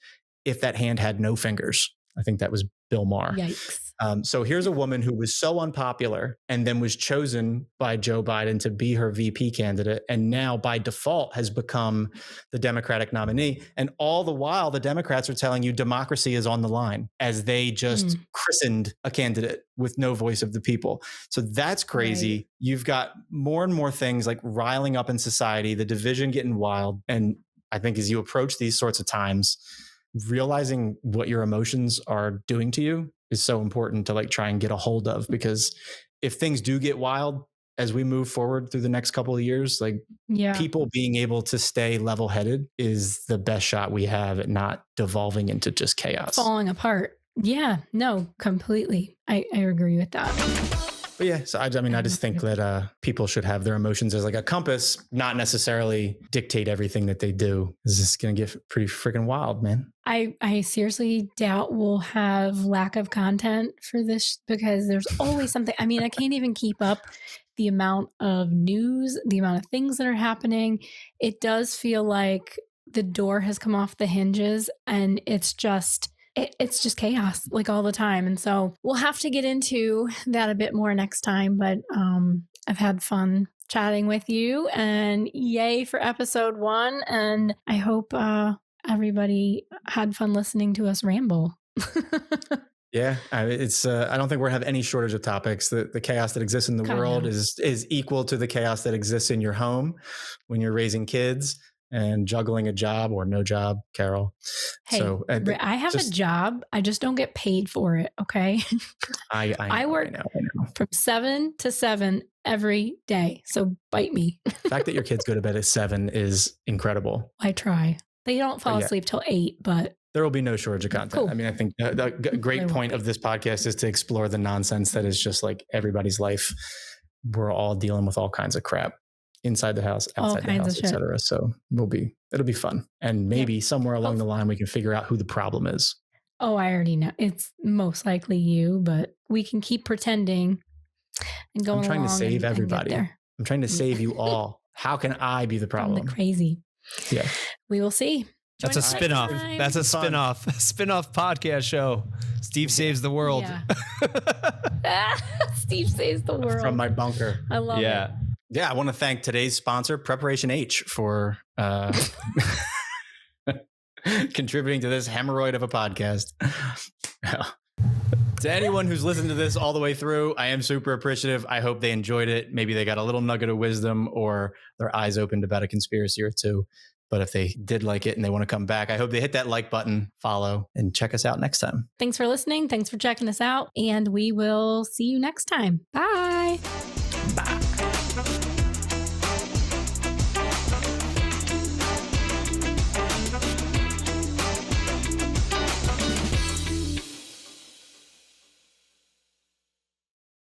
if that hand had no fingers. I think that was Bill Maher. Yikes. So here's a woman who was so unpopular and then was chosen by Joe Biden to be her VP candidate, and now by default has become the Democratic nominee. And all the while, the Democrats are telling you democracy is on the line as they just christened a candidate with no voice of the people. So that's crazy. Right. You've got more and more things like riling up in society, the division getting wild. And I think as you approach these sorts of times, realizing what your emotions are doing to you is so important to like try and get a hold of, because if things do get wild as we move forward through the next couple of years, like people being able to stay level-headed is the best shot we have at not devolving into just chaos. Falling apart. Yeah, no, completely. I agree with that. But yeah, so I just think that people should have their emotions as like a compass, not necessarily dictate everything that they do. This is going to get pretty freaking wild, man. I seriously doubt we'll have lack of content for this, because there's always something. I mean, I can't even keep up the amount of news, the amount of things that are happening. It does feel like the door has come off the hinges, and it's just chaos like all the time. And so we'll have to get into that a bit more next time. But I've had fun chatting with you, and yay for episode 1. And I hope everybody had fun listening to us ramble. Yeah, it's. I don't think we're gonna have any shortage of topics. The chaos that exists in the world is equal to the chaos that exists in your home when you're raising kids and juggling a job or no job, Carol. Hey, so I have a job. I just don't get paid for it. Okay. I work from 7 to 7 every day. So bite me. The fact that your kids go to bed at 7 is incredible. I try. They don't fall asleep till 8, but there will be no shortage of content. Cool. I mean, I think the great point of this podcast is to explore the nonsense that is just like everybody's life. We're all dealing with all kinds of crap. Inside the house, outside the house, etc. So it'll be fun. And maybe somewhere along the line, we can figure out who the problem is. Oh, I already know. It's most likely you, but we can keep pretending and going along. I'm trying to save everybody. I'm trying to save you all. How can I be the problem? I'm the crazy. Yeah. We will see. That's a spinoff. That's a spinoff. Spinoff podcast show. Steve saves the world. Yeah. Steve saves the world. From my bunker. I love it. Yeah, I want to thank today's sponsor, Preparation H, for contributing to this hemorrhoid of a podcast. To anyone who's listened to this all the way through, I am super appreciative. I hope they enjoyed it. Maybe they got a little nugget of wisdom, or their eyes opened about a conspiracy or two. But if they did like it and they want to come back, I hope they hit that like button, follow, and check us out next time. Thanks for listening. Thanks for checking us out. And we will see you next time. Bye.